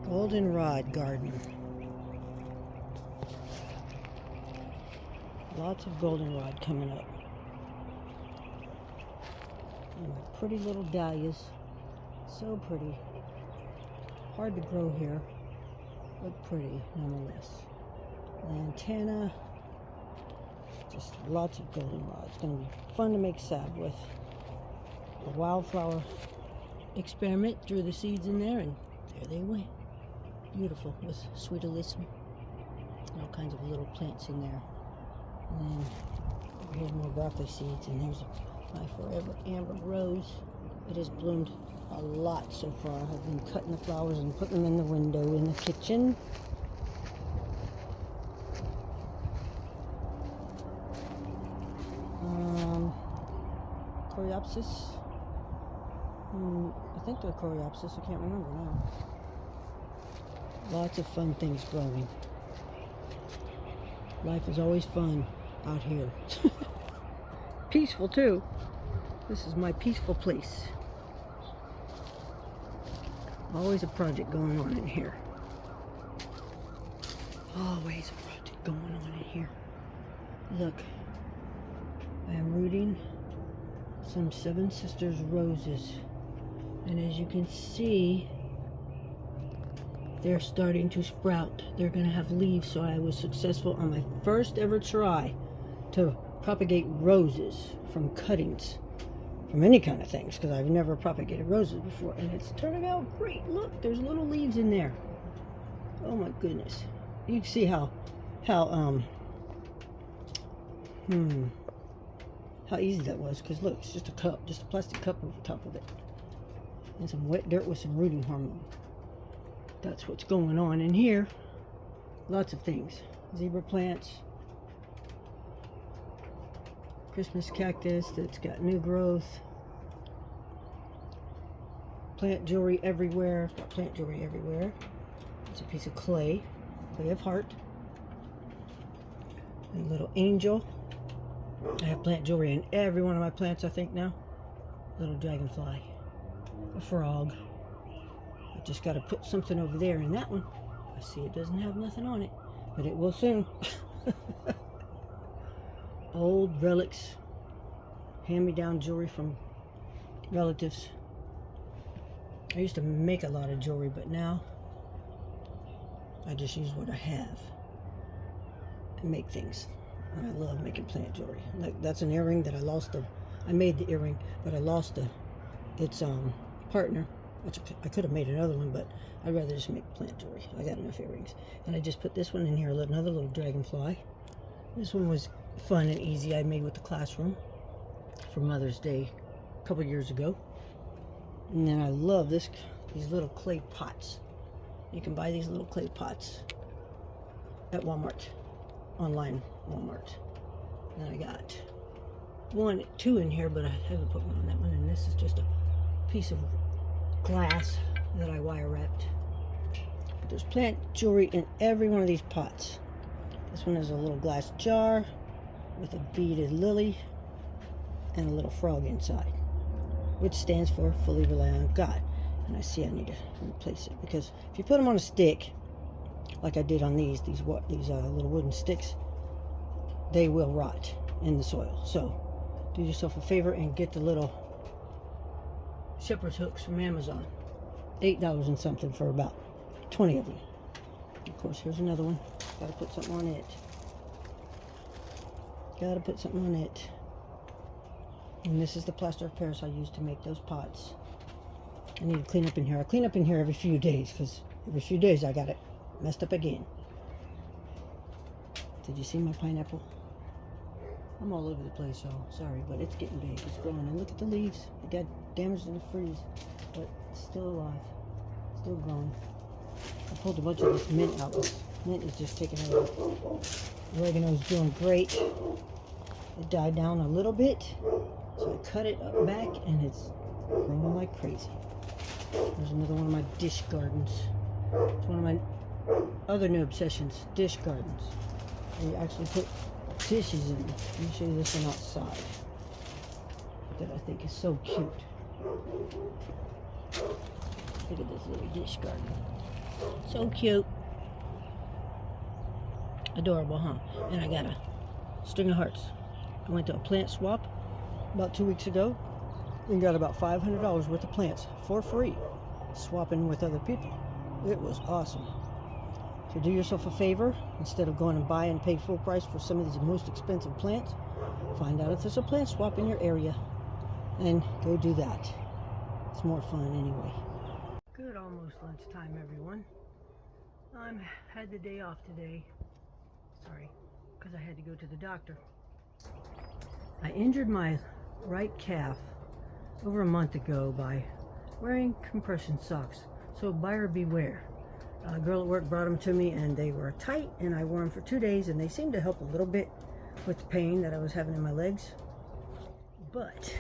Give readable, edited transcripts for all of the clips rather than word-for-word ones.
Goldenrod garden. Lots of goldenrod coming up. And the pretty little dahlias. So pretty. Hard to grow here, but pretty nonetheless. Lantana. Just lots of goldenrod. It's going to be fun to make salve with. The wildflower experiment, drew the seeds in there, and there they went. Beautiful, with sweet alyssum and all kinds of little plants in there. And then over here's more broccoli seeds, and there's my forever amber rose. It has bloomed a lot so far. I've been cutting the flowers and putting them in the window in the kitchen. Coreopsis. I think they're Coreopsis. I can't remember now. Lots of fun things growing. Life is always fun out here. Peaceful too. This is my peaceful place. Always a project going on in here. Always a project going on in here. Look, I am rooting some Seven Sisters roses. And as you can see, they're starting to sprout. They're going to have leaves, so I was successful on my first ever try to propagate roses from cuttings, from any kind of things, because I've never propagated roses before, and it's turning out great. Look, there's little leaves in there. Oh my goodness. You can see how easy that was, because look, it's just a cup, just a plastic cup over top of it, and some wet dirt with some rooting hormone. That's what's going on in here. Lots of things. Zebra plants. Christmas cactus that's got new growth. Plant jewelry everywhere. Got plant jewelry everywhere. It's a piece of clay. Clay of heart. A little angel. I have plant jewelry in every one of my plants, I think, now. Little dragonfly. A frog. Just got to put something over there in that one. I see it doesn't have nothing on it, but it will soon. Old relics, hand-me-down jewelry from relatives. I used to make a lot of jewelry, but now I just use what I have and make things. And I love making plant jewelry. Like, that's an earring that I lost. I made the earring, but I lost its partner. I could have made another one, but I'd rather just make plant jewelry. I got enough earrings. And I just put this one in here, another little dragonfly. This one was fun and easy. I made with the classroom for Mother's Day a couple years ago. And then I love these little clay pots. You can buy these little clay pots at Walmart, online Walmart. And I got two in here, but I haven't put one on that one. And this is just a piece of glass that I wire wrapped. But there's plant jewelry in every one of these pots. This one is a little glass jar with a beaded lily and a little frog inside, which stands for fully rely on God. And I see I need to replace it, because if you put them on a stick, like I did on these little wooden sticks, they will rot in the soil. So do yourself a favor and get the little shepherd's hooks from Amazon. $8 and something for about 20 of them. Of course, here's another one. Gotta put something on it. Gotta put something on it. And this is the plaster of Paris I used to make those pots. I need to clean up in here. I clean up in here every few days, because every few days I got it messed up again. Did you see my pineapple? I'm all over the place, y'all. Sorry, but it's getting big. It's growing. And look at the leaves. It got damaged in the freeze, but it's still alive. Still growing. I pulled a bunch of this mint out. This mint is just taking over. Oregano's doing great. It died down a little bit, so I cut it up back, and it's growing like crazy. There's another one of my dish gardens. It's one of my other new obsessions, dish gardens. I actually put dishes in. Let me show you this one outside that I think is so cute. Look at this little dish garden. So cute. Adorable, huh? And I got a string of hearts. I went to a plant swap about 2 weeks ago and got about $500 worth of plants for free, swapping with other people. It was awesome. So do yourself a favor, instead of going and buy and pay full price for some of these most expensive plants, find out if there's a plant swap in your area and go do that. It's more fun anyway. Good, almost lunchtime, everyone. I had the day off today. Sorry, because I had to go to the doctor. I injured my right calf over a month ago by wearing compression socks. So buyer beware. A girl at work brought them to me and they were tight, and I wore them for 2 days and they seemed to help a little bit with the pain that I was having in my legs. But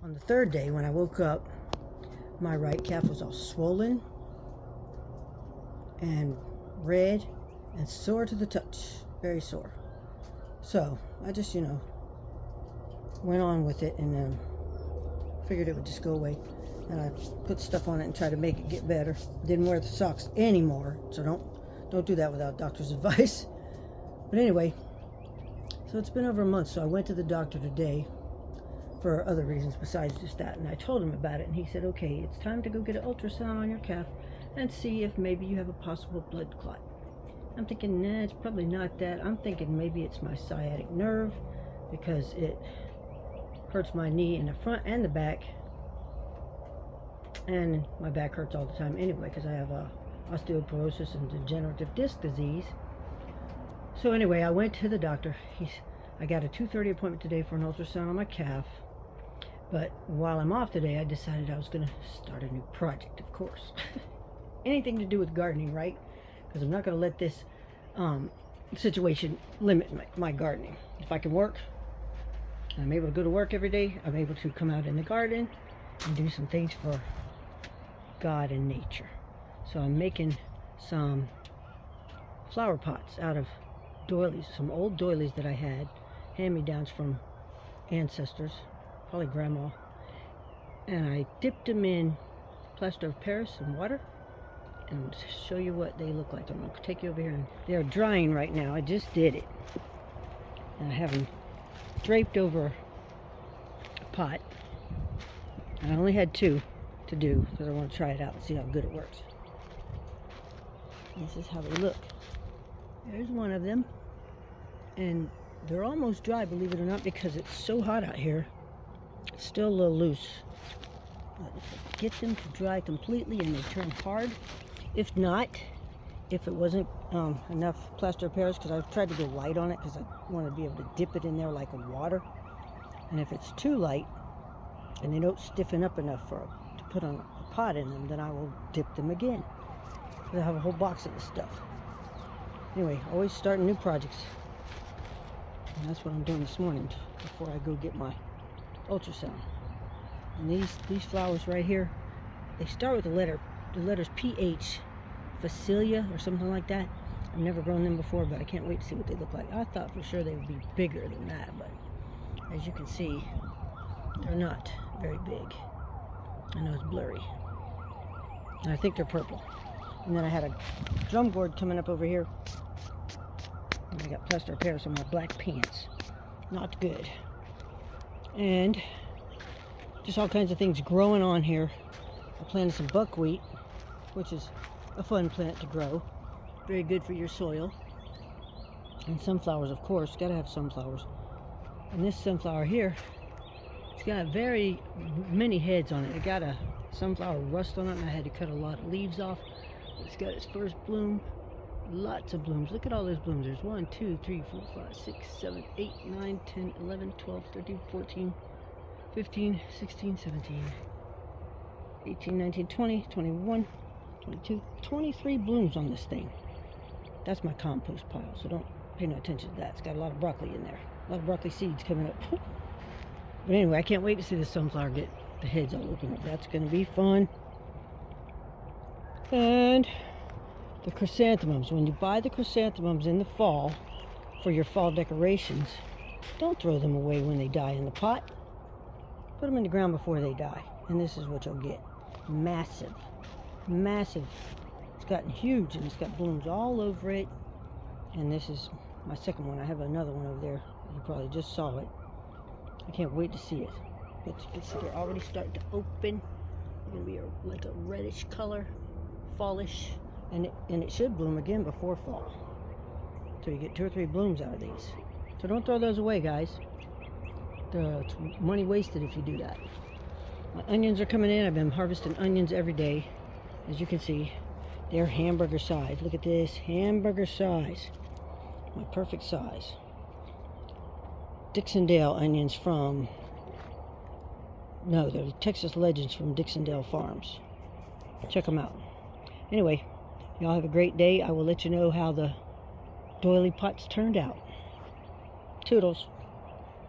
on the third day when I woke up, my right calf was all swollen and red and sore to the touch. Very sore. So I just, went on with it and figured it would just go away. And I put stuff on it and tried to make it get better. Didn't wear the socks anymore, so don't do that without doctor's advice. But anyway, so it's been over a month, so I went to the doctor today for other reasons besides just that, and I told him about it, and he said, okay, it's time to go get an ultrasound on your calf and see if maybe you have a possible blood clot. I'm thinking, nah, it's probably not that. I'm thinking maybe it's my sciatic nerve, because it hurts my knee in the front and the back, and my back hurts all the time anyway because I have osteoporosis and degenerative disc disease. So anyway, I went to the doctor. I got a 2:30 appointment today for an ultrasound on my calf. But while I'm off today, I decided I was going to start a new project, of course. Anything to do with gardening, right? Because I'm not going to let this situation limit my gardening. If I can work, I'm able to go to work every day, I'm able to come out in the garden and do some things for God and nature. So I'm making some flower pots out of doilies, some old doilies that I had, hand-me-downs from ancestors, probably grandma, and I dipped them in plaster of Paris and water, and I'm going to show you what they look like. I'm going to take you over here, and they're drying right now. I just did it, and I have them draped over a pot, and I only had 2 to do because I want to try it out and see how good it works. This is how they look. There's one of them, and they're almost dry, believe it or not, because it's so hot out here. It's still a little loose. But if I get them to dry completely and they turn hard, if not, if it wasn't enough plaster of Paris, because I've tried to go light on it because I want to be able to dip it in there like in water, and if it's too light and they don't stiffen up enough to put on a pot in them, then I will dip them again. I have a whole box of this stuff. Anyway, always starting new projects. And that's what I'm doing this morning before I go get my ultrasound. And these flowers right here, they start with the letters PH, Phacelia or something like that. I've never grown them before, but I can't wait to see what they look like. I thought for sure they would be bigger than that, but as you can see, they're not very big. I know it's blurry. And I think they're purple. And then I had a drum gourd coming up over here. And I got plaster of Paris on my black pants. Not good. And just all kinds of things growing on here. I planted some buckwheat, which is a fun plant to grow. Very good for your soil. And sunflowers, of course. Gotta have sunflowers. And this sunflower here, it's got very many heads on it. It got a sunflower rust on it, and I had to cut a lot of leaves off. It's got its first bloom. Lots of blooms. Look at all those blooms. There's 1, 2, 3, 4, 5, 6, 7, 8, 9, 10, 11, 12, 13, 14, 15, 16, 17, 18, 19, 20, 21, 22, 23 blooms on this thing. That's my compost pile, so don't pay no attention to that. It's got a lot of broccoli in there. A lot of broccoli seeds coming up. But anyway, I can't wait to see the sunflower get the heads all open up. That's going to be fun. And the chrysanthemums. When you buy the chrysanthemums in the fall for your fall decorations, don't throw them away when they die in the pot. Put them in the ground before they die. And this is what you'll get. Massive, massive gotten huge and it's got blooms all over it. And this is my second one. I have another one over there. You probably just saw it. I can't wait to see it. But you can see they're already starting to open. They're going to be like a reddish color, fallish. And it should bloom again before fall. So you get 2 or 3 blooms out of these. So don't throw those away, guys. It's money wasted if you do that. My onions are coming in. I've been harvesting onions every day. As you can see, they're hamburger size. Look at this, hamburger size. My perfect size. Dixondale onions from, no, they're Texas Legends from Dixondale Farms. Check them out. Anyway, y'all have a great day. I will let you know how the doily pots turned out. Toodles.